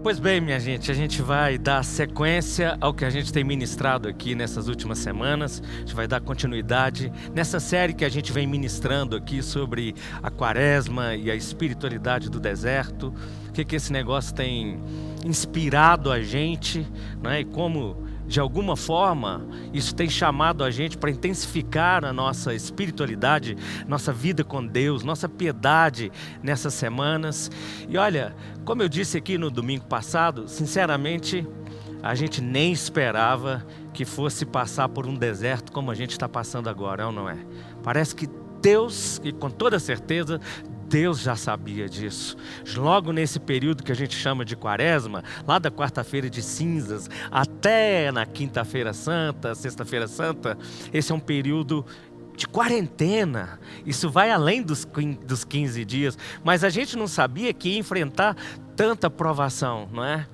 Pois bem, minha gente, a gente vai dar sequência ao que a gente tem ministrado aqui nessas últimas semanas. A gente vai dar continuidade nessa série que a gente vem ministrando aqui sobre a quaresma e a espiritualidade do deserto. O que esse negócio tem inspirado a gente, né? E como, de alguma forma, isso tem chamado a gente para intensificar a nossa espiritualidade, nossa vida com Deus, nossa piedade nessas semanas. E olha, como eu disse aqui no domingo passado, sinceramente, a gente nem esperava que fosse passar por um deserto como a gente está passando agora, ou não é? Parece que Deus, e com toda certeza, Deus já sabia disso. Logo nesse período que a gente chama de quaresma, lá da quarta-feira de cinzas até na quinta-feira santa, sexta-feira santa, esse é um período de quarentena. Isso vai além dos 15 dias, mas a gente não sabia que ia enfrentar tanta provação, não é?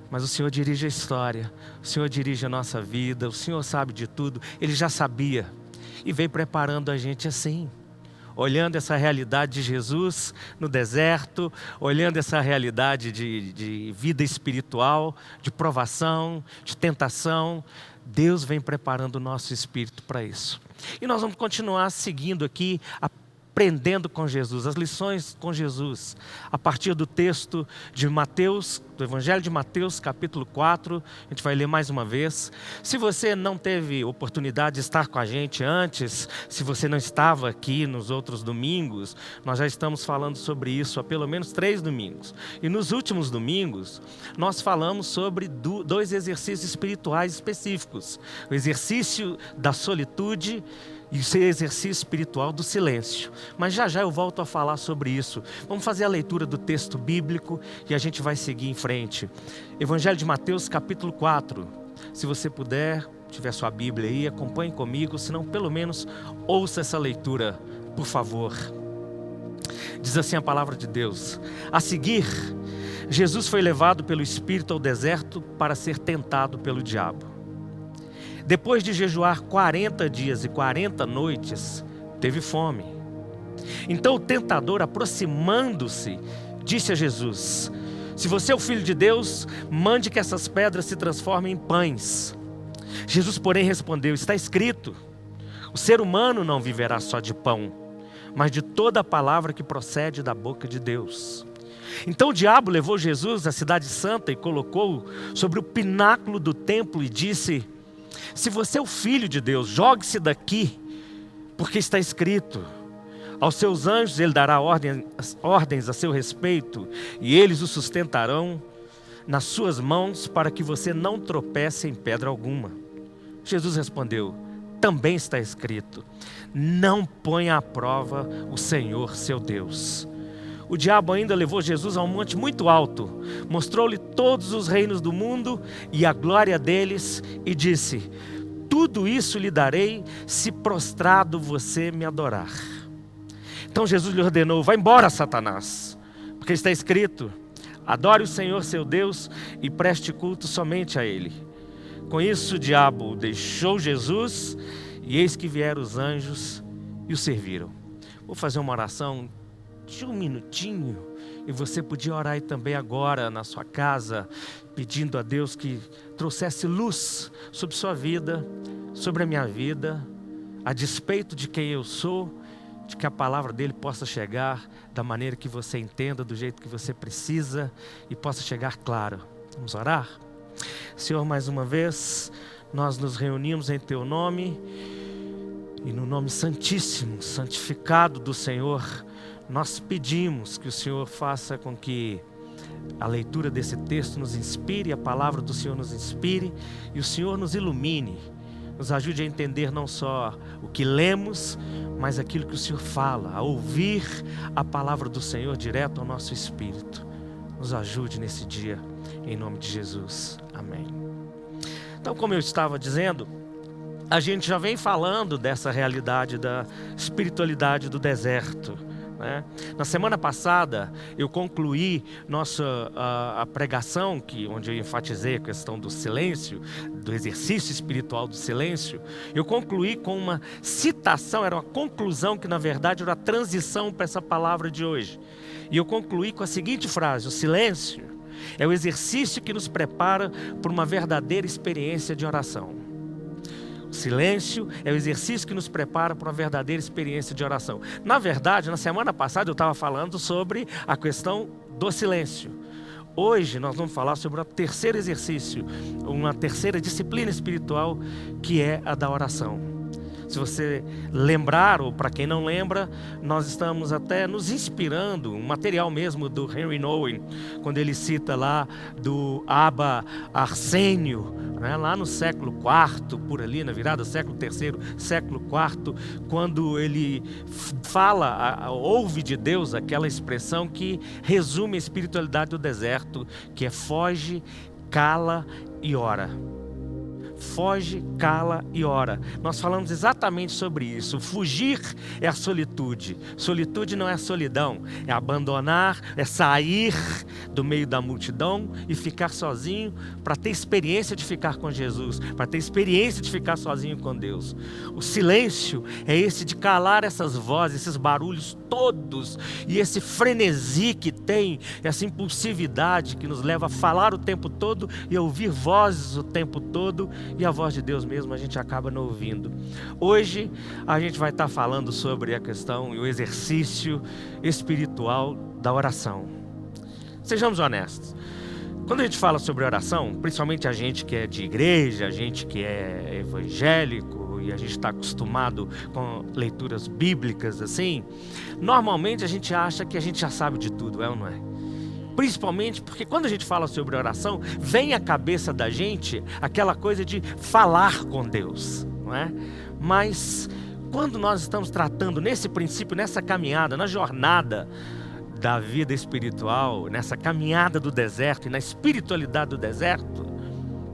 Mas o Senhor dirige a história, o Senhor dirige a nossa vida, o Senhor sabe de tudo, Ele já sabia e veio preparando a gente assim. Olhando essa realidade de Jesus no deserto, olhando essa realidade de vida espiritual, de provação, de tentação, Deus vem preparando o nosso espírito para isso. E nós vamos continuar seguindo aqui, aprendendo com Jesus, as lições com Jesus, a partir do texto de Mateus, do Evangelho de Mateus, capítulo 4, a gente vai ler mais uma vez. Se você não teve oportunidade de estar com a gente antes, se você não estava aqui nos outros domingos, nós já estamos falando sobre isso há pelo menos 3 domingos. E nos últimos domingos, nós falamos sobre 2 exercícios espirituais específicos. O exercício da solitude e o exercício espiritual do silêncio. Mas já já eu volto a falar sobre isso. Vamos fazer a leitura do texto bíblico e a gente vai seguir em frente. Evangelho de Mateus, capítulo 4. Se você puder, tiver sua Bíblia aí, acompanhe comigo, senão pelo menos ouça essa leitura, por favor. Diz assim a palavra de Deus: a seguir, Jesus foi levado pelo Espírito ao deserto para ser tentado pelo diabo. Depois de jejuar 40 dias e 40 noites, teve fome. Então o tentador, aproximando-se, disse a Jesus: se você é o Filho de Deus, mande que essas pedras se transformem em pães. Jesus, porém, respondeu: está escrito, o ser humano não viverá só de pão, mas de toda a palavra que procede da boca de Deus. Então o diabo levou Jesus à cidade santa e colocou-o sobre o pináculo do templo e disse: se você é o Filho de Deus, jogue-se daqui, porque está escrito, aos seus anjos ele dará ordens a seu respeito, e eles o sustentarão nas suas mãos, para que você não tropece em pedra alguma. Jesus respondeu: também está escrito, não ponha à prova o Senhor seu Deus. O diabo ainda levou Jesus a um monte muito alto, mostrou-lhe todos os reinos do mundo e a glória deles, e disse: tudo isso lhe darei, se prostrado você me adorar. Então Jesus lhe ordenou: vai embora, Satanás, porque está escrito, adore o Senhor seu Deus e preste culto somente a Ele. Com isso o diabo deixou Jesus, e eis que vieram os anjos e o serviram. Vou fazer uma oração de um minutinho, e você podia orar aí também agora na sua casa, pedindo a Deus que trouxesse luz sobre sua vida, sobre a minha vida, a despeito de quem eu sou, de que a palavra dele possa chegar da maneira que você entenda, do jeito que você precisa, e possa chegar claro. Vamos orar? Senhor, mais uma vez, nós nos reunimos em teu nome, e no nome santíssimo, santificado do Senhor, nós pedimos que o Senhor faça com que a leitura desse texto nos inspire, a palavra do Senhor nos inspire, e o Senhor nos ilumine, nos ajude a entender não só o que lemos, mas aquilo que o Senhor fala, a ouvir a palavra do Senhor direto ao nosso espírito. Nos ajude nesse dia, em nome de Jesus. Amém. Então, como eu estava dizendo, a gente já vem falando dessa realidade da espiritualidade do deserto, né? Na semana passada eu concluí a pregação, onde eu enfatizei a questão do silêncio, do exercício espiritual do silêncio. Eu concluí com uma citação, era uma conclusão que na verdade era a transição para essa palavra de hoje. E eu concluí com a seguinte frase: o silêncio é o exercício que nos prepara por uma verdadeira experiência de oração. O silêncio é o exercício que nos prepara para uma verdadeira experiência de oração. Na verdade, na semana passada eu estava falando sobre a questão do silêncio. Hoje nós vamos falar sobre um terceiro exercício, uma terceira disciplina espiritual, que é a da oração. Se você lembrar, ou para quem não lembra, nós estamos até nos inspirando, um material mesmo do Henry Nouwen, quando ele cita lá do Abba Arsênio, né, lá no século IV, por ali, na virada do século III, século IV, quando ele fala, ouve de Deus aquela expressão que resume a espiritualidade do deserto, que é foge, cala e ora. Foge, cala e ora. Nós falamos exatamente sobre isso. Fugir é a solitude. Solitude não é solidão, é abandonar, é sair do meio da multidão e ficar sozinho para ter experiência de ficar com Jesus, para ter experiência de ficar sozinho com Deus. O silêncio é esse de calar essas vozes, esses barulhos todos e esse frenesi que tem, essa impulsividade que nos leva a falar o tempo todo e a ouvir vozes o tempo todo. E a voz de Deus mesmo a gente acaba não ouvindo. Hoje a gente vai estar falando sobre a questão e o exercício espiritual da oração. Sejamos honestos. Quando a gente fala sobre oração, principalmente a gente que é de igreja, a gente que é evangélico e a gente está acostumado com leituras bíblicas assim, normalmente a gente acha que a gente já sabe de tudo, é ou não é? Principalmente porque quando a gente fala sobre oração, vem à cabeça da gente aquela coisa de falar com Deus, não é? Mas quando nós estamos tratando nesse princípio, nessa caminhada, na jornada da vida espiritual, nessa caminhada do deserto e na espiritualidade do deserto,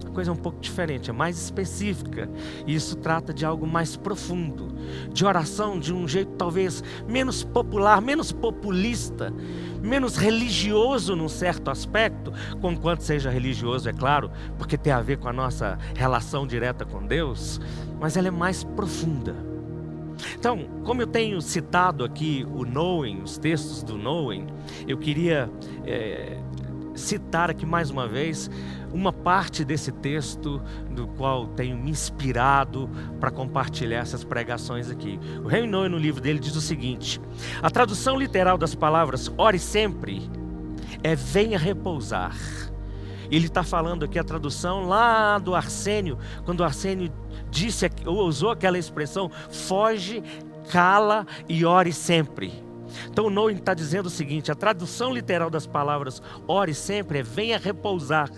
a coisa é um pouco diferente, é mais específica. E isso trata de algo mais profundo, de oração de um jeito talvez menos popular, menos populista, menos religioso num certo aspecto, conquanto seja religioso, é claro, porque tem a ver com a nossa relação direta com Deus, mas ela é mais profunda. Então, como eu tenho citado aqui o Nouwen, os textos do Nouwen, eu queria citar aqui mais uma vez uma parte desse texto do qual tenho me inspirado para compartilhar essas pregações aqui. O Henry Nouwen, no livro dele, diz o seguinte: a tradução literal das palavras ore sempre é venha repousar. Ele está falando aqui a tradução lá do Arsênio, quando o Arsênio disse, ou usou aquela expressão, foge, cala e ore sempre. Então o Nouwen está dizendo o seguinte: a tradução literal das palavras ore sempre é venha repousar.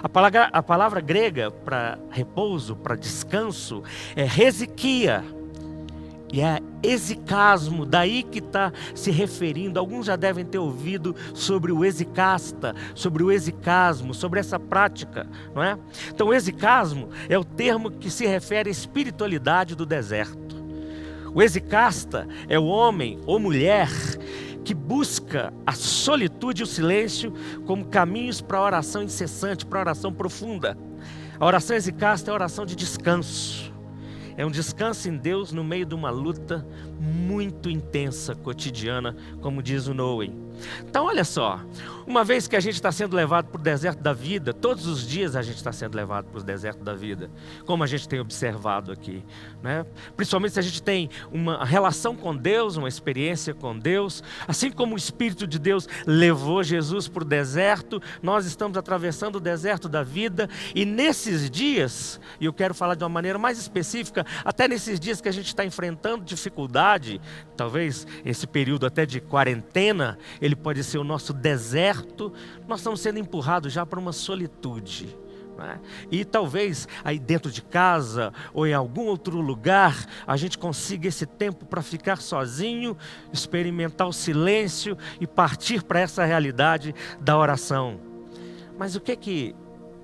A palavra grega para repouso, para descanso, é resiquia. E é exicasmo, daí que está se referindo. Alguns já devem ter ouvido sobre o exicasta, sobre o exicasmo, sobre essa prática, não é? Então o exicasmo é o termo que se refere à espiritualidade do deserto. O exicasta é o homem ou mulher que busca a solitude e o silêncio como caminhos para a oração incessante, para a oração profunda. A oração exicasta é a oração de descanso. É um descanso em Deus no meio de uma luta muito intensa, cotidiana, como diz o Nouwen. Então olha só, uma vez que a gente está sendo levado para o deserto da vida, todos os dias a gente está sendo levado para o deserto da vida, como a gente tem observado aqui, né? Principalmente se a gente tem uma relação com Deus, uma experiência com Deus, assim como o Espírito de Deus levou Jesus para o deserto, nós estamos atravessando o deserto da vida, e nesses dias, e eu quero falar de uma maneira mais específica, até nesses dias que a gente está enfrentando dificuldade, talvez esse período até de quarentena, ele pode ser o nosso deserto, nós estamos sendo empurrados já para uma solitude, né? E talvez aí dentro de casa ou em algum outro lugar a gente consiga esse tempo para ficar sozinho, experimentar o silêncio e partir para essa realidade da oração. Mas o que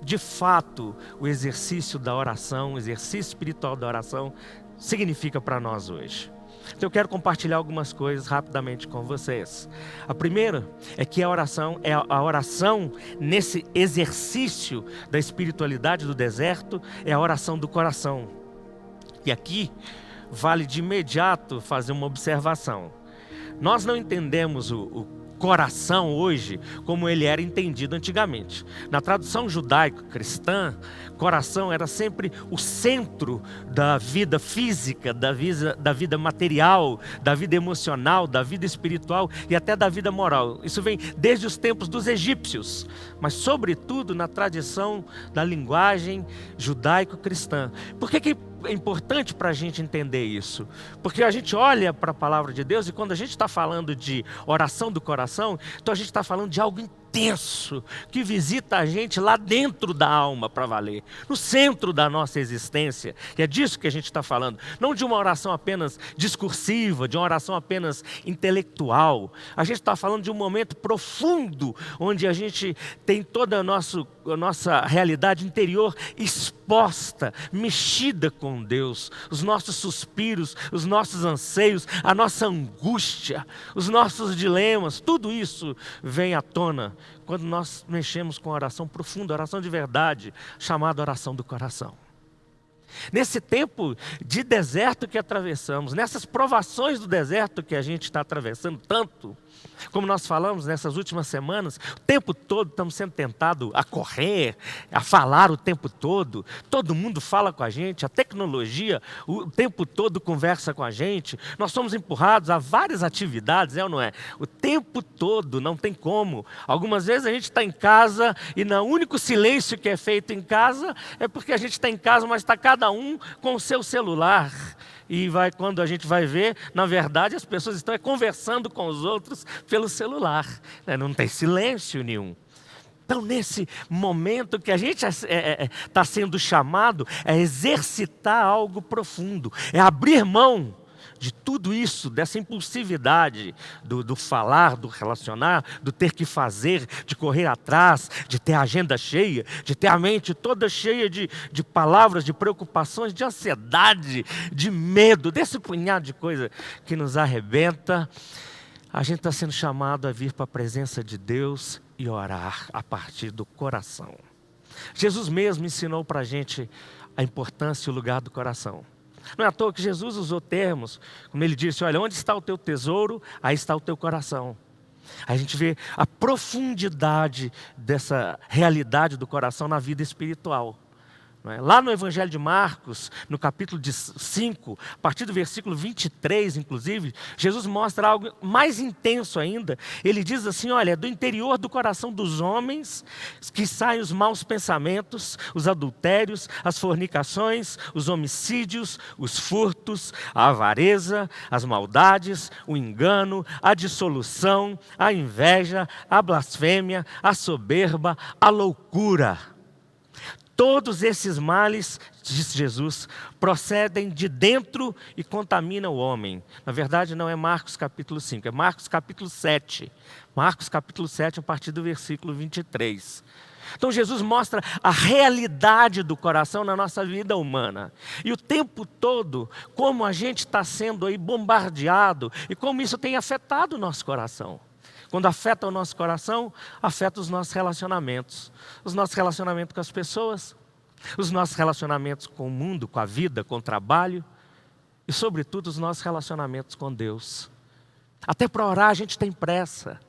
de fato o exercício da oração, o exercício espiritual da oração significa para nós hoje? Então eu quero compartilhar algumas coisas rapidamente com vocês. A primeira é que a oração nesse exercício da espiritualidade do deserto é a oração do coração. E aqui vale de imediato fazer uma observação. Nós não entendemos coração hoje como ele era entendido antigamente. Na tradução judaico-cristã, coração era sempre o centro da vida física, da vida material, da vida emocional, da vida espiritual e até da vida moral. Isso vem desde os tempos dos egípcios, mas sobretudo na tradição da linguagem judaico-cristã. Por que é importante para a gente entender isso? Porque a gente olha para a palavra de Deus e quando a gente está falando de oração do coração, então a gente está falando de algo intenso, que visita a gente lá dentro da alma para valer, no centro da nossa existência. E é disso que a gente está falando, não de uma oração apenas discursiva, de uma oração apenas intelectual. A gente está falando de um momento profundo, onde a gente tem toda a nossa realidade interior exposta, mexida com Deus, os nossos suspiros, os nossos anseios, a nossa angústia, os nossos dilemas, tudo isso vem à tona quando nós mexemos com a oração profunda, a oração de verdade, chamada oração do coração. Nesse tempo de deserto que atravessamos, nessas provações do deserto que a gente está atravessando tanto, como nós falamos nessas últimas semanas, o tempo todo estamos sendo tentados a correr, a falar o tempo todo. Todo mundo fala com a gente, a tecnologia o tempo todo conversa com a gente. Nós somos empurrados a várias atividades, é ou não é? O tempo todo, não tem como. Algumas vezes a gente está em casa e o único silêncio que é feito em casa é porque a gente está em casa, mas está cada um com o seu celular. E quando a gente vai ver, na verdade as pessoas estão conversando com os outros pelo celular, né? Não tem silêncio nenhum. Então nesse momento que a gente está sendo chamado é exercitar algo profundo, é abrir mão de tudo isso, dessa impulsividade do falar, do relacionar, do ter que fazer, de correr atrás, de ter a agenda cheia, de ter a mente toda cheia de palavras, de preocupações, de ansiedade, de medo, desse punhado de coisa que nos arrebenta. A gente está sendo chamado a vir para a presença de Deus e orar a partir do coração. Jesus mesmo ensinou para a gente a importância e o lugar do coração. Não é à toa que Jesus usou termos, como ele disse, olha, onde está o teu tesouro, aí está o teu coração. Aí a gente vê a profundidade dessa realidade do coração na vida espiritual. Lá no Evangelho de Marcos, no capítulo 5, a partir do versículo 23, inclusive, Jesus mostra algo mais intenso ainda. Ele diz assim, olha, do interior do coração dos homens que saem os maus pensamentos, os adultérios, as fornicações, os homicídios, os furtos, a avareza, as maldades, o engano, a dissolução, a inveja, a blasfêmia, a soberba, a loucura. Todos esses males, diz Jesus, procedem de dentro e contaminam o homem. Na verdade, não é Marcos capítulo 5, é Marcos capítulo 7. Marcos capítulo 7, a partir do versículo 23. Então Jesus mostra a realidade do coração na nossa vida humana. E o tempo todo, como a gente está sendo aí bombardeado e como isso tem afetado o nosso coração. Quando afeta o nosso coração, afeta os nossos relacionamentos. Os nossos relacionamentos com as pessoas, os nossos relacionamentos com o mundo, com a vida, com o trabalho. E, sobretudo, os nossos relacionamentos com Deus. Até para orar a gente tem pressa.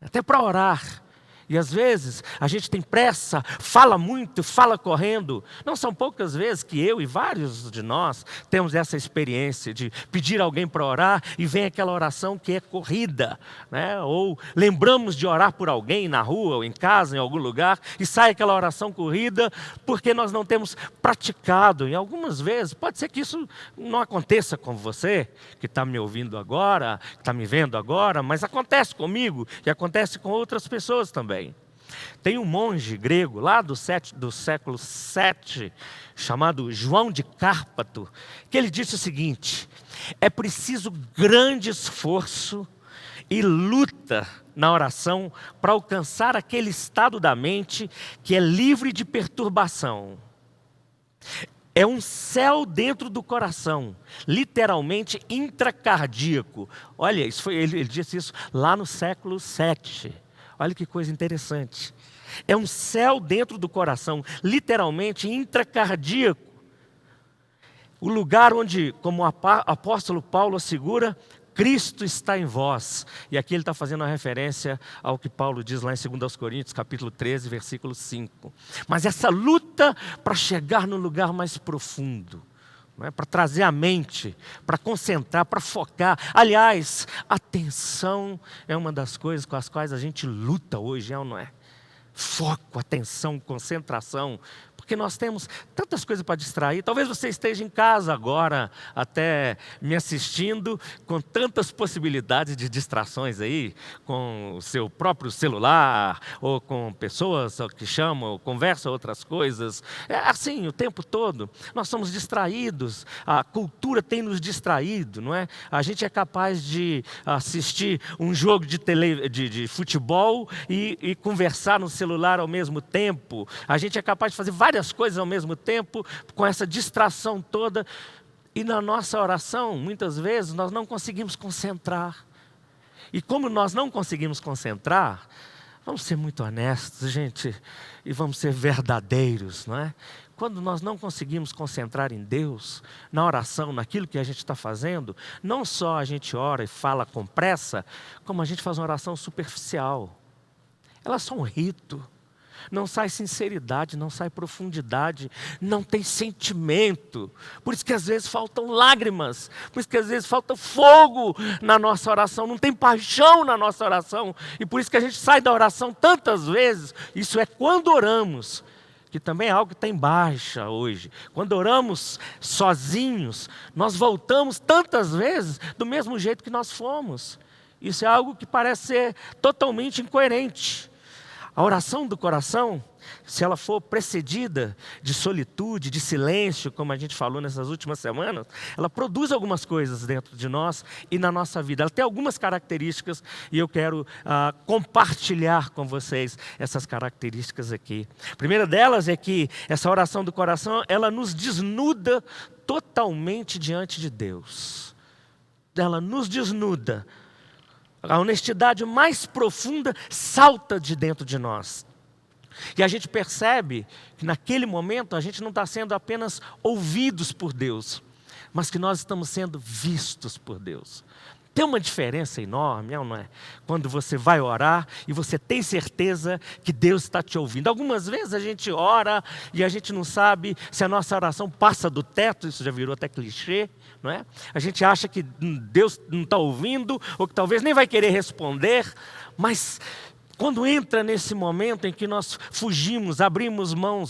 Até para orar. E às vezes a gente tem pressa, fala muito, fala correndo. Não são poucas vezes que eu e vários de nós temos essa experiência de pedir alguém para orar e vem aquela oração que é corrida, né? Ou lembramos de orar por alguém na rua ou em casa, em algum lugar, e sai aquela oração corrida porque nós não temos praticado. E algumas vezes, pode ser que isso não aconteça com você, que está me ouvindo agora, que está me vendo agora, mas acontece comigo e acontece com outras pessoas também. Tem um monge grego lá do século VII, chamado João de Cárpato, que ele disse o seguinte: é preciso grande esforço e luta na oração para alcançar aquele estado da mente que é livre de perturbação. É um céu dentro do coração, literalmente intracardíaco. Olha, ele disse isso lá no século VII. Olha que coisa interessante. É um céu dentro do coração, literalmente intracardíaco. O lugar onde, como o apóstolo Paulo assegura, Cristo está em vós. E aqui ele está fazendo uma referência ao que Paulo diz lá em 2 Coríntios, capítulo 13, versículo 5. Mas essa luta para chegar no lugar mais profundo, para trazer a mente, para concentrar, para focar. Aliás, atenção é uma das coisas com as quais a gente luta hoje, é ou não é? Foco, atenção, concentração. Porque nós temos tantas coisas para distrair. Talvez você esteja em casa agora, até me assistindo, com tantas possibilidades de distrações aí, com o seu próprio celular, ou com pessoas que chamam, ou conversam outras coisas. É assim, o tempo todo. Nós somos distraídos, a cultura tem nos distraído, não é? A gente é capaz de assistir um jogo de futebol e conversar no celular ao mesmo tempo. A gente é capaz de fazer várias coisas ao mesmo tempo, com essa distração toda, e na nossa oração, muitas vezes, nós não conseguimos concentrar. E como nós não conseguimos concentrar, vamos ser muito honestos, gente, e vamos ser verdadeiros, não é? Quando nós não conseguimos concentrar em Deus, na oração, naquilo que a gente está fazendo, não só a gente ora e fala com pressa, como a gente faz uma oração superficial. Ela é só um rito. Não sai sinceridade, não sai profundidade, não tem sentimento. Por isso que às vezes faltam lágrimas, por isso que às vezes falta fogo na nossa oração, não tem paixão na nossa oração. E por isso que a gente sai da oração tantas vezes. Isso é quando oramos, que também é algo que está em baixa hoje. Quando oramos sozinhos, nós voltamos tantas vezes do mesmo jeito que nós fomos. Isso é algo que parece ser totalmente incoerente. A oração do coração, se ela for precedida de solitude, de silêncio, como a gente falou nessas últimas semanas, ela produz algumas coisas dentro de nós e na nossa vida. Ela tem algumas características e eu quero compartilhar com vocês essas características aqui. A primeira delas é que essa oração do coração, ela nos desnuda totalmente diante de Deus. Ela nos desnuda. A honestidade mais profunda salta de dentro de nós. E a gente percebe que naquele momento a gente não está sendo apenas ouvidos por Deus, mas que nós estamos sendo vistos por Deus. Tem uma diferença enorme, não é? Quando você vai orar e você tem certeza que Deus está te ouvindo. Algumas vezes a gente ora e a gente não sabe se a nossa oração passa do teto, isso já virou até clichê, não é? A gente acha que Deus não está ouvindo, ou que talvez nem vai querer responder, mas quando entra nesse momento em que nós fugimos, abrimos mão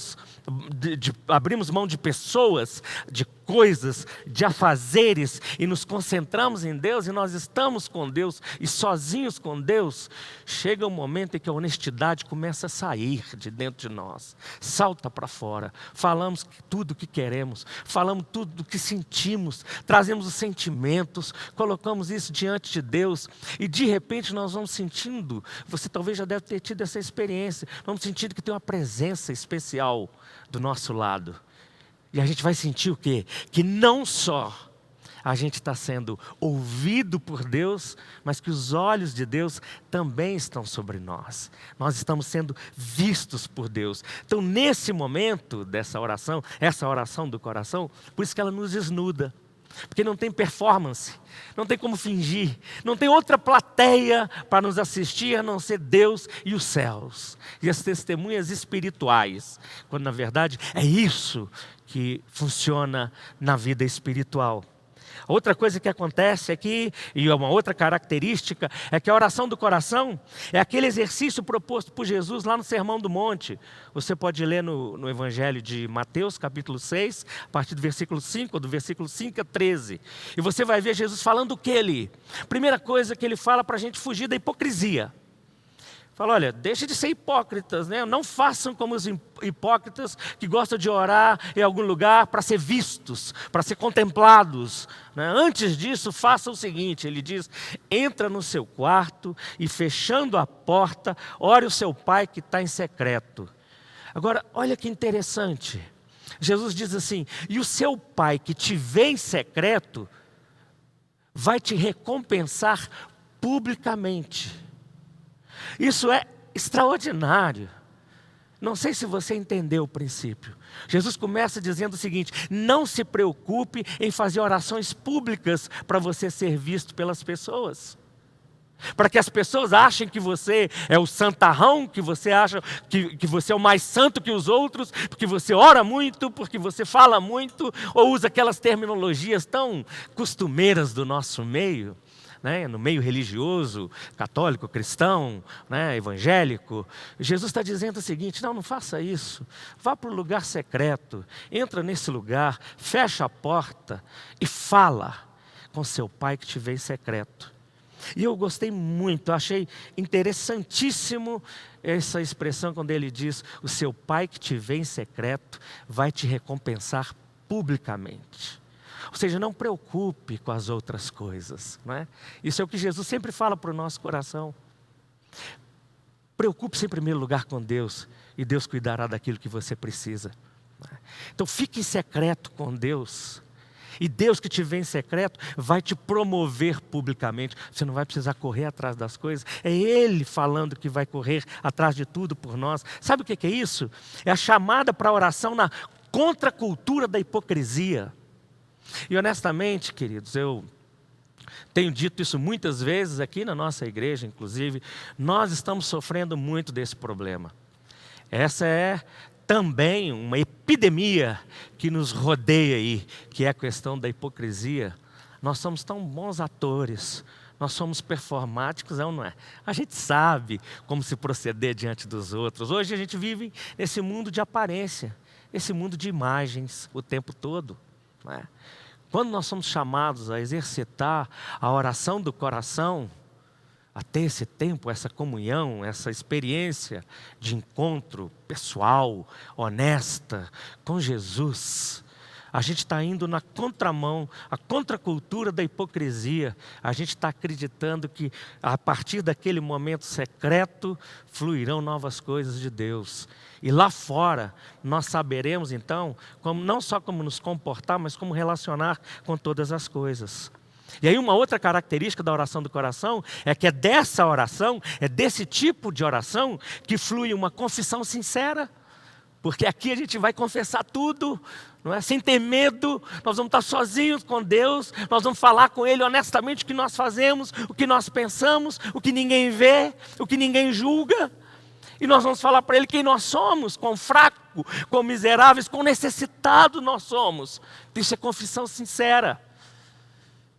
de pessoas, de coisas, de afazeres, e nos concentramos em Deus, e nós estamos com Deus, e sozinhos com Deus, chega um momento em que a honestidade começa a sair de dentro de nós, salta para fora, falamos tudo o que queremos, falamos tudo o que sentimos, trazemos os sentimentos, colocamos isso diante de Deus, e de repente nós vamos sentindo, você talvez já deve ter tido essa experiência, vamos sentindo que tem uma presença especial do nosso lado. E a gente vai sentir o quê? Que não só a gente está sendo ouvido por Deus, mas que os olhos de Deus também estão sobre nós. Nós estamos sendo vistos por Deus. Então, nesse momento dessa oração, essa oração do coração, por isso que ela nos desnuda. Porque não tem performance, não tem como fingir, não tem outra plateia para nos assistir a não ser Deus e os céus. E as testemunhas espirituais, quando na verdade é isso que funciona na vida espiritual. Outra coisa que acontece aqui, e uma outra característica, é que a oração do coração é aquele exercício proposto por Jesus lá no Sermão do Monte. Você pode ler no Evangelho de Mateus, capítulo 6, a partir do versículo 5, do versículo 5 a 13. E você vai ver Jesus falando o que ali? Primeira coisa que ele fala para a gente fugir da hipocrisia. Fala, olha, deixe de ser hipócritas, né? Não façam como os hipócritas que gostam de orar em algum lugar para ser vistos, para ser contemplados, né? Antes disso, faça o seguinte, ele diz, entra no seu quarto e fechando a porta, ore o seu pai que está em secreto. Agora, olha que interessante, Jesus diz assim, e o seu pai que te vê em secreto, vai te recompensar publicamente. Isso é extraordinário. Não sei se você entendeu o princípio. Jesus começa dizendo o seguinte: não se preocupe em fazer orações públicas para você ser visto pelas pessoas. Para que as pessoas achem que você é o santarrão, que você acha que você é o mais santo que os outros, porque você ora muito, porque você fala muito, ou usa aquelas terminologias tão costumeiras do nosso meio, né? No meio religioso, católico, cristão, né? Evangélico. Jesus está dizendo o seguinte: não faça isso. Vá para o lugar secreto, entra nesse lugar, fecha a porta e fala com seu pai que te vê em secreto. E eu gostei muito, achei interessantíssimo essa expressão quando ele diz: o seu pai que te vê em secreto vai te recompensar publicamente. Ou seja, não preocupe com as outras coisas, não é? Isso é o que Jesus sempre fala para o nosso coração. Preocupe-se em primeiro lugar com Deus, e Deus cuidará daquilo que você precisa. Então fique em secreto com Deus. E Deus que te vê em secreto vai te promover publicamente. Você não vai precisar correr atrás das coisas. É Ele falando que vai correr atrás de tudo por nós. Sabe o que é isso? É a chamada para a oração na contracultura da hipocrisia. E honestamente, queridos, eu tenho dito isso muitas vezes aqui na nossa igreja, inclusive. Nós estamos sofrendo muito desse problema. Essa é também uma epidemia que nos rodeia aí, que é a questão da hipocrisia. Nós somos tão bons atores, nós somos performáticos, não é? A gente sabe como se proceder diante dos outros. Hoje a gente vive nesse mundo de aparência, esse mundo de imagens o tempo todo, não é? Quando nós somos chamados a exercitar a oração do coração, a ter esse tempo, essa comunhão, essa experiência de encontro pessoal, honesta, com Jesus, a gente está indo na contramão, a contracultura da hipocrisia. A gente está acreditando que a partir daquele momento secreto fluirão novas coisas de Deus. E lá fora nós saberemos então, não só como nos comportar, mas como relacionar com todas as coisas. E aí uma outra característica da oração do coração é que é dessa oração, é desse tipo de oração que flui uma confissão sincera. Porque aqui a gente vai confessar tudo, não é? Sem ter medo, nós vamos estar sozinhos com Deus, nós vamos falar com Ele honestamente o que nós fazemos, o que nós pensamos, o que ninguém vê, o que ninguém julga. E nós vamos falar para Ele quem nós somos, quão fraco, quão miseráveis, quão necessitados nós somos. Isso é confissão sincera.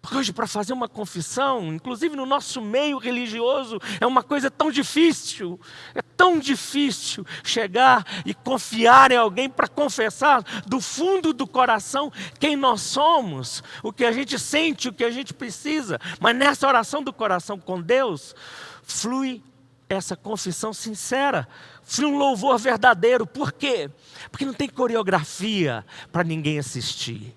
Porque hoje para fazer uma confissão, inclusive no nosso meio religioso, é uma coisa tão difícil. É tão difícil chegar e confiar em alguém para confessar do fundo do coração quem nós somos, o que a gente sente, o que a gente precisa. Mas nessa oração do coração com Deus, flui essa confissão sincera, flui um louvor verdadeiro. Por quê? Porque não tem coreografia para ninguém assistir.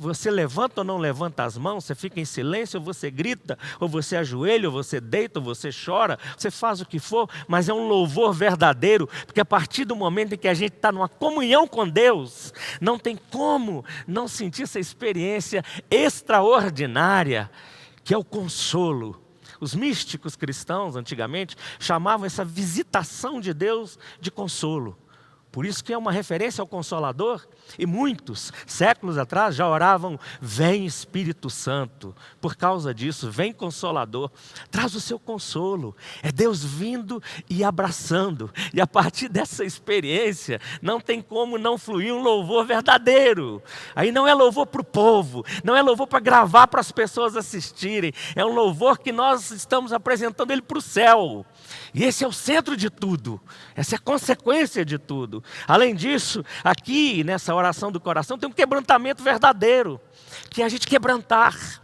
Você levanta ou não levanta as mãos, você fica em silêncio, ou você grita, ou você ajoelha, ou você deita, ou você chora, você faz o que for, mas é um louvor verdadeiro, porque a partir do momento em que a gente está numa comunhão com Deus, não tem como não sentir essa experiência extraordinária, que é o consolo. Os místicos cristãos, antigamente, chamavam essa visitação de Deus de consolo. Por isso que é uma referência ao Consolador. E muitos, séculos atrás, já oravam: vem Espírito Santo. Por causa disso, vem Consolador. Traz o seu consolo. É Deus vindo e abraçando. E a partir dessa experiência, não tem como não fluir um louvor verdadeiro. Aí não é louvor para o povo, não é louvor para gravar para as pessoas assistirem. É um louvor que nós estamos apresentando ele para o céu. E esse é o centro de tudo. Essa é a consequência de tudo. Além disso, aqui nessa oração do coração tem um quebrantamento verdadeiro, que é a gente quebrantar.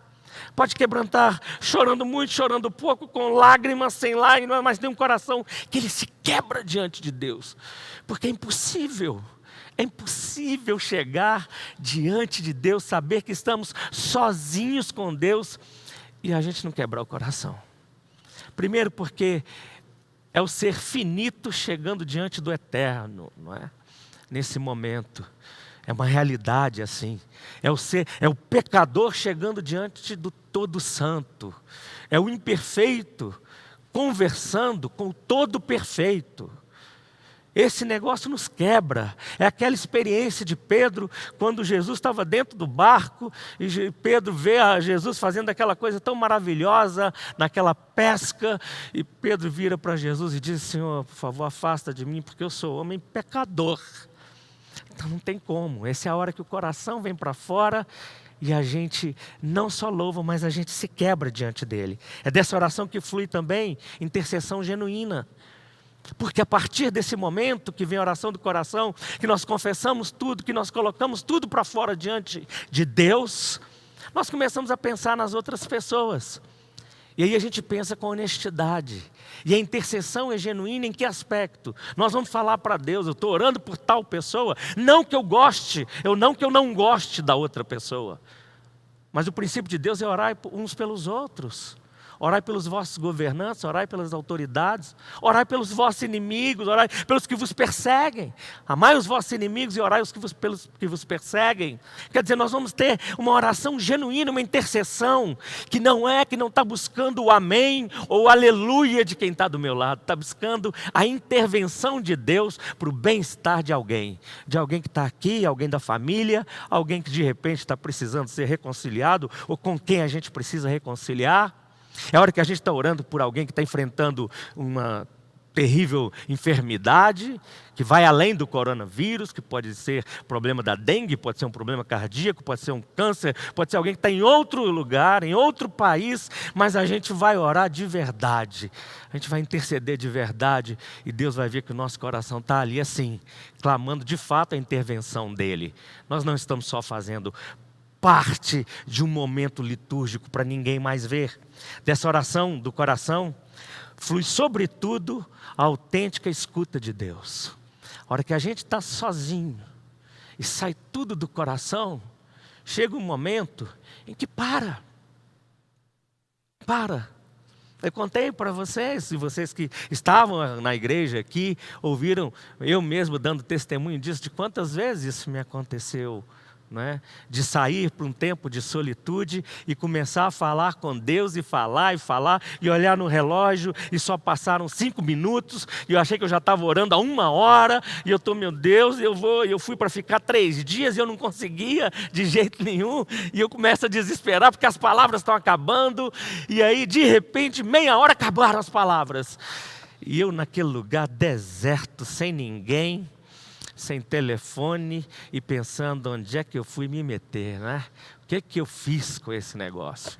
Pode quebrantar chorando muito, chorando pouco, com lágrimas, sem lágrimas, mas tem um coração que ele se quebra diante de Deus. Porque é impossível chegar diante de Deus, saber que estamos sozinhos com Deus e a gente não quebrar o coração. Primeiro porque é o ser finito chegando diante do eterno, não é? Nesse momento. É uma realidade assim. É o pecador chegando diante do Todo Santo. É o imperfeito conversando com o Todo Perfeito. Esse negócio nos quebra. É aquela experiência de Pedro, quando Jesus estava dentro do barco, e Pedro vê a Jesus fazendo aquela coisa tão maravilhosa, naquela pesca, e Pedro vira para Jesus e diz: Senhor, por favor, afasta de mim, porque eu sou homem pecador. Então não tem como. Essa é a hora que o coração vem para fora, e a gente não só louva, mas a gente se quebra diante dele. É dessa oração que flui também intercessão genuína. Porque a partir desse momento que vem a oração do coração, que nós confessamos tudo, que nós colocamos tudo para fora diante de Deus, nós começamos a pensar nas outras pessoas. E aí a gente pensa com honestidade. E a intercessão é genuína em que aspecto? Nós vamos falar para Deus: eu estou orando por tal pessoa, não que eu goste, que eu não goste da outra pessoa. Mas o princípio de Deus é orar uns pelos outros. Orai pelos vossos governantes, orai pelas autoridades, orai pelos vossos inimigos, orai pelos que vos perseguem. Amai os vossos inimigos e orai pelos que vos perseguem. Quer dizer, nós vamos ter uma oração genuína, uma intercessão, que não está buscando o amém ou o aleluia de quem está do meu lado, está buscando a intervenção de Deus para o bem-estar de alguém que está aqui, alguém da família, alguém que de repente está precisando ser reconciliado, ou com quem a gente precisa reconciliar. É a hora que a gente está orando por alguém que está enfrentando uma terrível enfermidade, que vai além do coronavírus, que pode ser problema da dengue, pode ser um problema cardíaco, pode ser um câncer, pode ser alguém que está em outro lugar, em outro país, mas a gente vai orar de verdade, a gente vai interceder de verdade, e Deus vai ver que o nosso coração está ali assim, clamando de fato a intervenção dEle. Nós não estamos só fazendo parte de um momento litúrgico para ninguém mais ver. Dessa oração do coração flui sobretudo a autêntica escuta de Deus. A hora que a gente está sozinho e sai tudo do coração, chega um momento em que para. Eu contei para vocês, e vocês que estavam na igreja aqui, ouviram eu mesmo dando testemunho disso, de quantas vezes isso me aconteceu. De sair para um tempo de solitude e começar a falar com Deus, e falar, e olhar no relógio, e só passaram 5 minutos, e eu achei que eu já estava orando há 1 hora, e eu estou, meu Deus, eu fui para ficar 3 dias, e eu não conseguia de jeito nenhum, e eu começo a desesperar, porque as palavras estão acabando, e aí de repente, meia hora acabaram as palavras, e eu naquele lugar deserto, sem ninguém, sem telefone, e pensando onde é que eu fui me meter, O que eu fiz com esse negócio?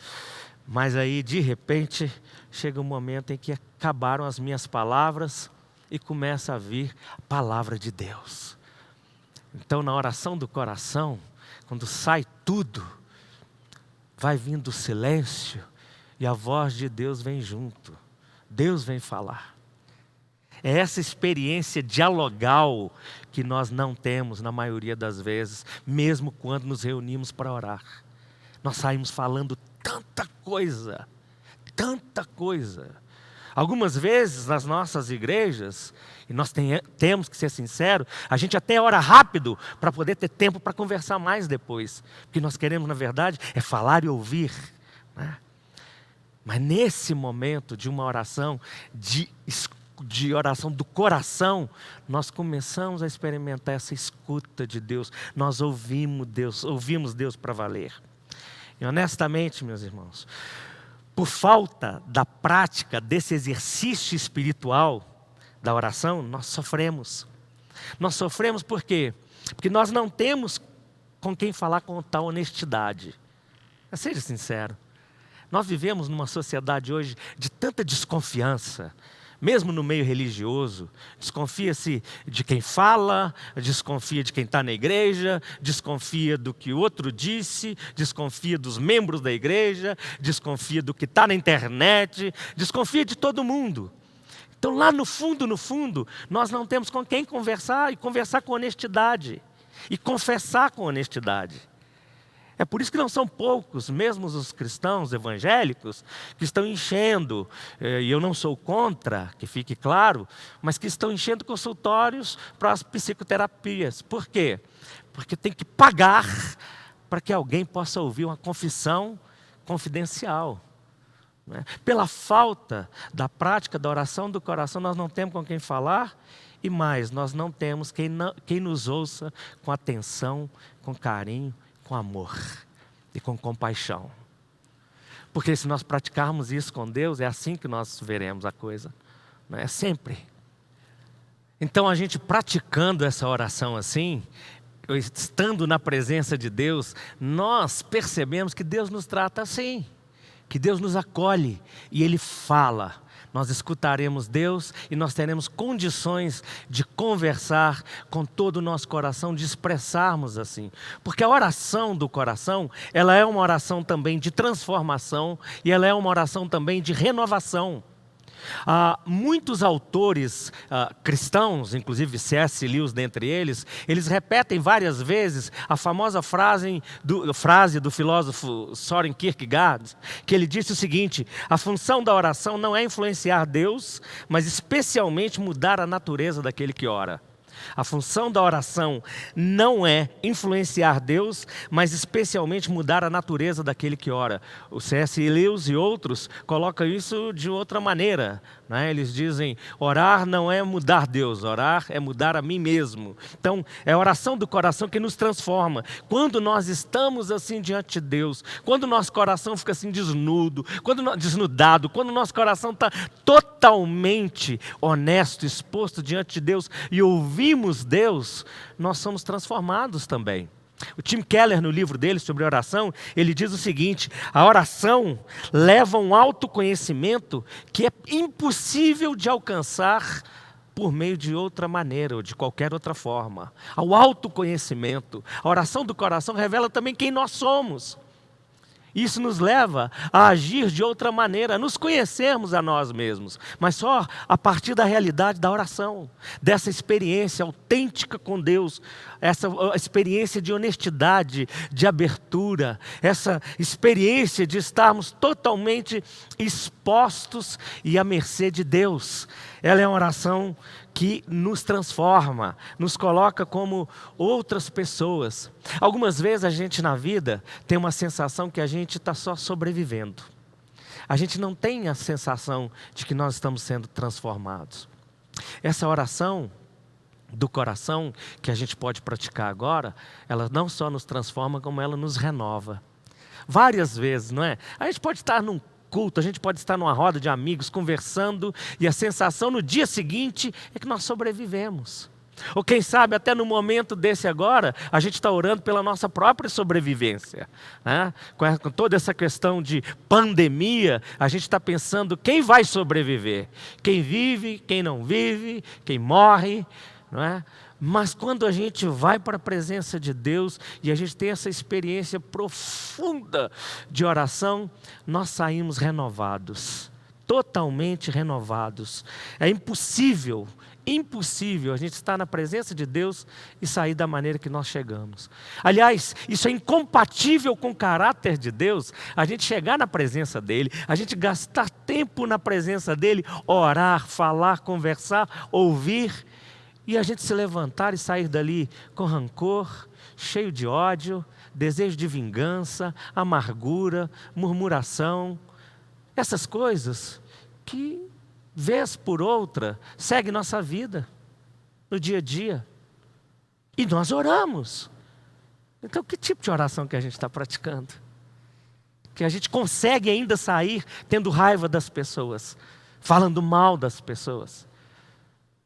Mas aí, de repente, chega um momento em que acabaram as minhas palavras e começa a vir a palavra de Deus. Então, na oração do coração, quando sai tudo, vai vindo o silêncio e a voz de Deus vem junto. Deus vem falar. É essa experiência dialogal que nós não temos na maioria das vezes, mesmo quando nos reunimos para orar. Nós saímos falando tanta coisa. Algumas vezes nas nossas igrejas, e nós temos que ser sinceros, a gente até ora rápido para poder ter tempo para conversar mais depois. O que nós queremos, na verdade, é falar e ouvir. Mas nesse momento de uma oração, de oração do coração, nós começamos a experimentar essa escuta de Deus. Nós ouvimos Deus para valer. E honestamente, meus irmãos, por falta da prática desse exercício espiritual da oração, nós sofremos. Nós sofremos por quê? Porque nós não temos com quem falar com tal honestidade. Seja sincero. Nós vivemos numa sociedade hoje de tanta desconfiança, mesmo no meio religioso. Desconfia-se de quem fala, desconfia de quem está na igreja, desconfia do que o outro disse, desconfia dos membros da igreja, desconfia do que está na internet, desconfia de todo mundo. Então lá no fundo, nós não temos com quem conversar, e conversar com honestidade, e confessar com honestidade. É por isso que não são poucos, mesmo os cristãos evangélicos, que estão enchendo, e eu não sou contra, que fique claro, mas que estão enchendo consultórios para as psicoterapias. Por quê? Porque tem que pagar para que alguém possa ouvir uma confissão confidencial. né? Pela falta da prática da oração do coração, nós não temos com quem falar, e mais, nós não temos quem nos ouça com atenção, com carinho, com amor e com compaixão. Porque se nós praticarmos isso com Deus, é assim que nós veremos a coisa, não é? Sempre. Então a gente praticando essa oração assim, estando na presença de Deus, nós percebemos que Deus nos trata assim, que Deus nos acolhe e Ele fala. Nós escutaremos Deus e nós teremos condições de conversar com todo o nosso coração, de expressarmos assim. Porque a oração do coração, ela é uma oração também de transformação e ela é uma oração também de renovação. Muitos autores cristãos, inclusive C.S. Lewis dentre eles, eles repetem várias vezes a famosa frase do filósofo Søren Kierkegaard, que ele disse o seguinte: a função da oração não é influenciar Deus, mas especialmente mudar a natureza daquele que ora. A função da oração não é influenciar Deus, mas especialmente mudar a natureza daquele que ora. O C.S. Lewis e outros colocam isso de outra maneira, né? Eles dizem, orar não é mudar Deus, orar é mudar a mim mesmo. Então, é a oração do coração que nos transforma. Quando nós estamos assim diante de Deus, quando o nosso coração fica assim desnudado, quando o nosso coração está totalmente honesto, exposto diante de Deus e ouvimos Deus, nós somos transformados também. O Tim Keller, no livro dele sobre oração, ele diz o seguinte: a oração leva um autoconhecimento que é impossível de alcançar por meio de outra maneira ou de qualquer outra forma. Ao autoconhecimento, a oração do coração revela também quem nós somos. Isso nos leva a agir de outra maneira, a nos conhecermos a nós mesmos, mas só a partir da realidade da oração, dessa experiência autêntica com Deus, essa experiência de honestidade, de abertura, essa experiência de estarmos totalmente expostos e à mercê de Deus. Ela é uma oração que nos transforma, nos coloca como outras pessoas. Algumas vezes a gente na vida tem uma sensação que a gente está só sobrevivendo. A gente não tem a sensação de que nós estamos sendo transformados. Essa oração do coração que a gente pode praticar agora, ela não só nos transforma, como ela nos renova. Várias vezes, não é? A gente pode estar num culto, a gente pode estar numa roda de amigos conversando e a sensação no dia seguinte é que nós sobrevivemos. Ou quem sabe até no momento desse agora, a gente está orando pela nossa própria sobrevivência, né? Com toda essa questão de pandemia, a gente está pensando quem vai sobreviver, quem vive, quem não vive, quem morre, não é? Mas quando a gente vai para a presença de Deus e a gente tem essa experiência profunda de oração, nós saímos renovados, totalmente renovados. É impossível a gente estar na presença de Deus e sair da maneira que nós chegamos. Aliás, isso é incompatível com o caráter de Deus, a gente chegar na presença dEle, a gente gastar tempo na presença dEle, orar, falar, conversar, ouvir, e a gente se levantar e sair dali com rancor, cheio de ódio, desejo de vingança, amargura, murmuração. Essas coisas que, vez por outra, seguem nossa vida, no dia a dia. E nós oramos. Então, que tipo de oração que a gente está praticando? Que a gente consegue ainda sair tendo raiva das pessoas, falando mal das pessoas.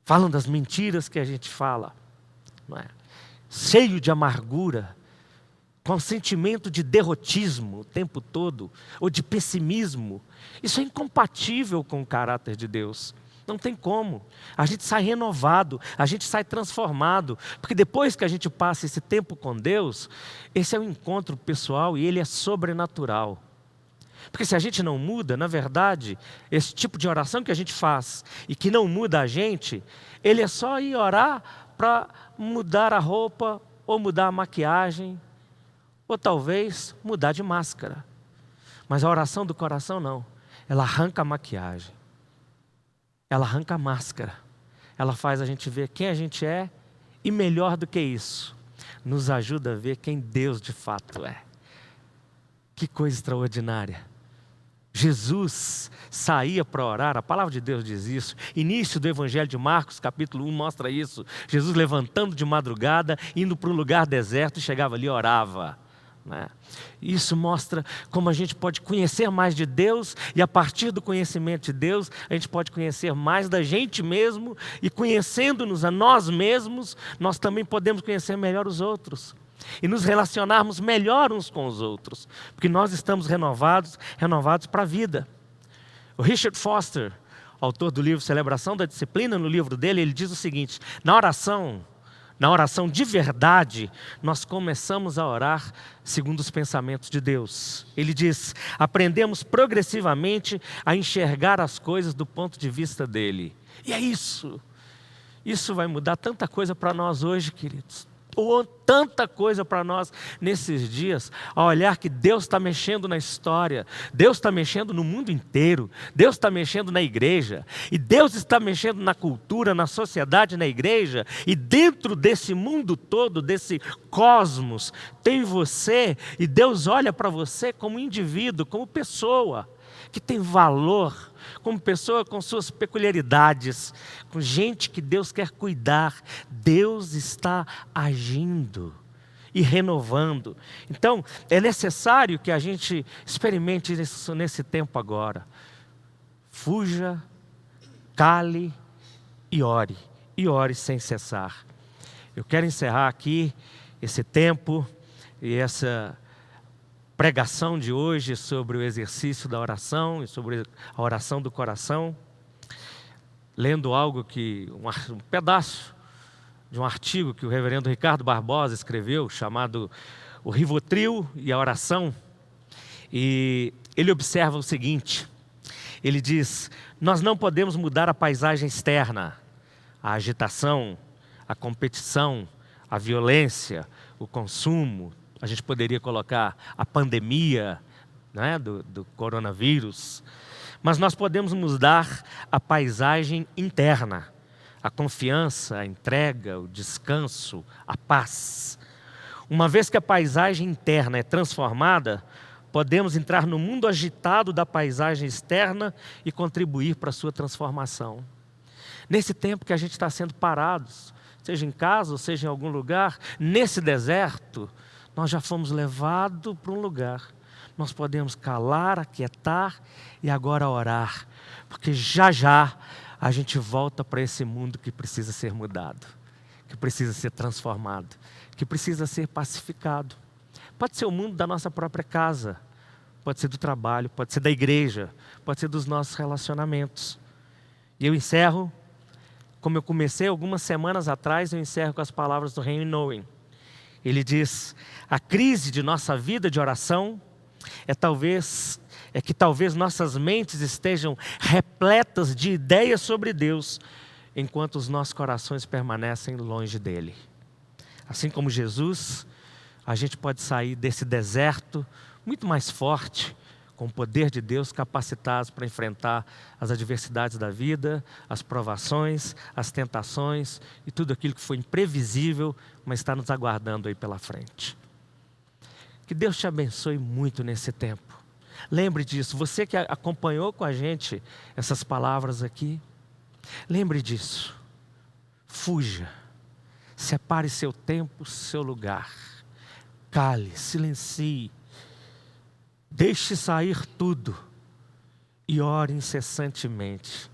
Falam das mentiras que a gente fala, não é? Cheio de amargura, com sentimento de derrotismo o tempo todo, ou de pessimismo. Isso é incompatível com o caráter de Deus. Não tem como. A gente sai renovado, a gente sai transformado, porque depois que a gente passa esse tempo com Deus, esse é um encontro pessoal e ele é sobrenatural. Porque se a gente não muda, na verdade, esse tipo de oração que a gente faz e que não muda a gente, ele é só ir orar para mudar a roupa, ou mudar a maquiagem, ou talvez mudar de máscara. Mas a oração do coração não. Ela arranca a maquiagem. Ela arranca a máscara. Ela faz a gente ver quem a gente é e melhor do que isso, nos ajuda a ver quem Deus de fato é. Que coisa extraordinária. Jesus saía para orar, a palavra de Deus diz isso. Início do Evangelho de Marcos, capítulo 1, mostra isso. Jesus levantando de madrugada, indo para um lugar deserto, chegava ali e orava. Né? Isso mostra como a gente pode conhecer mais de Deus, e a partir do conhecimento de Deus, a gente pode conhecer mais da gente mesmo, e conhecendo-nos a nós mesmos, nós também podemos conhecer melhor os outros. E nos relacionarmos melhor uns com os outros, porque nós estamos renovados para a vida. O Richard Foster, autor do livro Celebração da Disciplina, no livro dele, ele diz o seguinte: na oração de verdade, nós começamos a orar segundo os pensamentos de Deus. Ele diz: aprendemos progressivamente a enxergar as coisas do ponto de vista dele. E é isso. Isso vai mudar tanta coisa para nós hoje, queridos. Tanta coisa para nós nesses dias, a olhar que Deus está mexendo na história, Deus está mexendo no mundo inteiro, Deus está mexendo na igreja, e Deus está mexendo na cultura, na sociedade, na igreja, e dentro desse mundo todo, desse cosmos, tem você, e Deus olha para você como indivíduo, como pessoa, que tem valor, como pessoa com suas peculiaridades, com gente que Deus quer cuidar. Deus está agindo e renovando. Então, é necessário que a gente experimente isso nesse tempo agora. Fuja, cale e ore sem cessar. Eu quero encerrar aqui esse tempo e essa pregação de hoje sobre o exercício da oração e sobre a oração do coração, lendo algo um pedaço de um artigo que o reverendo Ricardo Barbosa escreveu, chamado O Rivotril e a Oração. E ele observa o seguinte, ele diz: nós não podemos mudar a paisagem externa, a agitação, a competição, a violência, o consumo. A gente poderia colocar a pandemia, né, do coronavírus. Mas nós podemos mudar a paisagem interna, a confiança, a entrega, o descanso, a paz. Uma vez que a paisagem interna é transformada, podemos entrar no mundo agitado da paisagem externa e contribuir para a sua transformação. Nesse tempo que a gente está sendo parados, seja em casa ou seja em algum lugar, nesse deserto, nós já fomos levados para um lugar. Nós podemos calar, aquietar e agora orar. Porque já a gente volta para esse mundo que precisa ser mudado, que precisa ser transformado, que precisa ser pacificado. Pode ser o mundo da nossa própria casa, pode ser do trabalho, pode ser da igreja, pode ser dos nossos relacionamentos. E eu encerro, como eu comecei algumas semanas atrás, eu encerro com as palavras do Henry Nouwen. Ele diz: a crise de nossa vida de oração é que talvez nossas mentes estejam repletas de ideias sobre Deus, enquanto os nossos corações permanecem longe dele. Assim como Jesus, a gente pode sair desse deserto muito mais forte, com o poder de Deus, capacitados para enfrentar as adversidades da vida, as provações, as tentações e tudo aquilo que foi imprevisível, mas está nos aguardando aí pela frente. Que Deus te abençoe muito nesse tempo. Lembre disso, você que acompanhou com a gente essas palavras aqui, lembre disso. Fuja, separe seu tempo, seu lugar, cale, silencie, deixe sair tudo e ore incessantemente.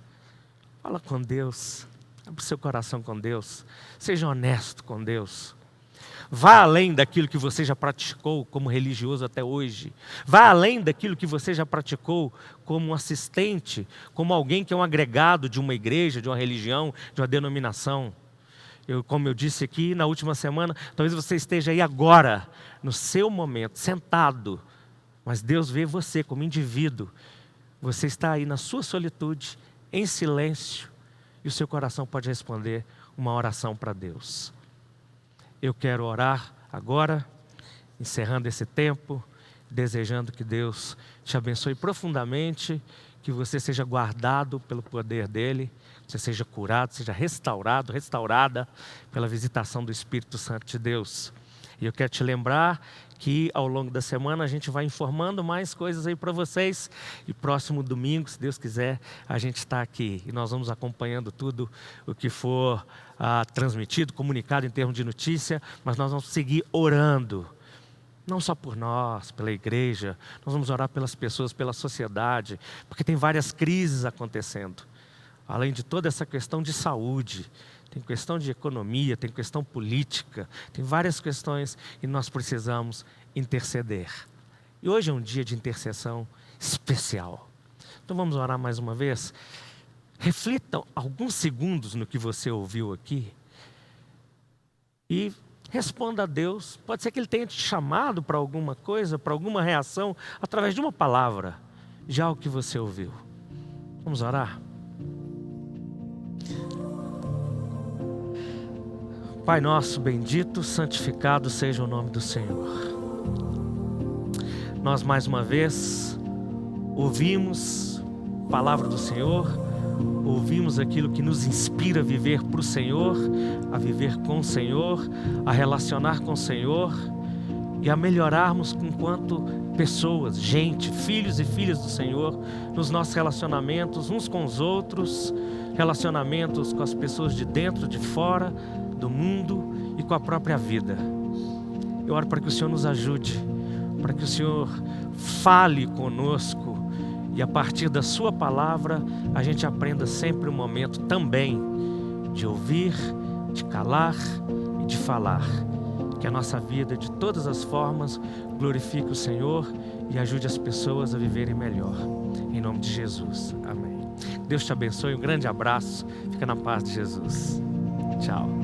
Fala com Deus, abra o seu coração com Deus, seja honesto com Deus. Vá além daquilo que você já praticou como religioso até hoje. Vá além daquilo que você já praticou como um assistente, como alguém que é um agregado de uma igreja, de uma religião, de uma denominação. Como eu disse aqui na última semana, talvez você esteja aí agora, no seu momento, sentado, mas Deus vê você como indivíduo. Você está aí na sua solitude, em silêncio, e o seu coração pode responder uma oração para Deus. Eu quero orar agora, encerrando esse tempo, desejando que Deus te abençoe profundamente, que você seja guardado pelo poder dEle, que você seja curado, seja restaurado, restaurada pela visitação do Espírito Santo de Deus. E eu quero te lembrar que ao longo da semana a gente vai informando mais coisas aí para vocês. E próximo domingo, se Deus quiser, a gente está aqui. E nós vamos acompanhando tudo o que for transmitido, comunicado em termos de notícia. Mas nós vamos seguir orando. Não só por nós, pela igreja. Nós vamos orar pelas pessoas, pela sociedade. Porque tem várias crises acontecendo. Além de toda essa questão de saúde. Tem questão de economia, tem questão política, tem várias questões e nós precisamos interceder. E hoje é um dia de intercessão especial. Então vamos orar mais uma vez. Reflitam alguns segundos no que você ouviu aqui e responda a Deus. Pode ser que Ele tenha te chamado para alguma coisa, para alguma reação, através de uma palavra, já o que você ouviu. Vamos orar? Pai nosso bendito, santificado seja o nome do Senhor. Nós mais uma vez ouvimos a palavra do Senhor, ouvimos aquilo que nos inspira a viver para o Senhor, a viver com o Senhor, a relacionar com o Senhor e a melhorarmos enquanto pessoas, gente, filhos e filhas do Senhor, nos nossos relacionamentos uns com os outros, relacionamentos com as pessoas de dentro, de fora, do mundo e com a própria vida. Eu oro para que o Senhor nos ajude, para que o Senhor fale conosco e a partir da sua palavra a gente aprenda sempre um momento também de ouvir, de calar e de falar. Que a nossa vida de todas as formas glorifique o Senhor e ajude as pessoas a viverem melhor. Em nome de Jesus. Amém. Deus te abençoe, um grande abraço. Fica na paz de Jesus. Tchau.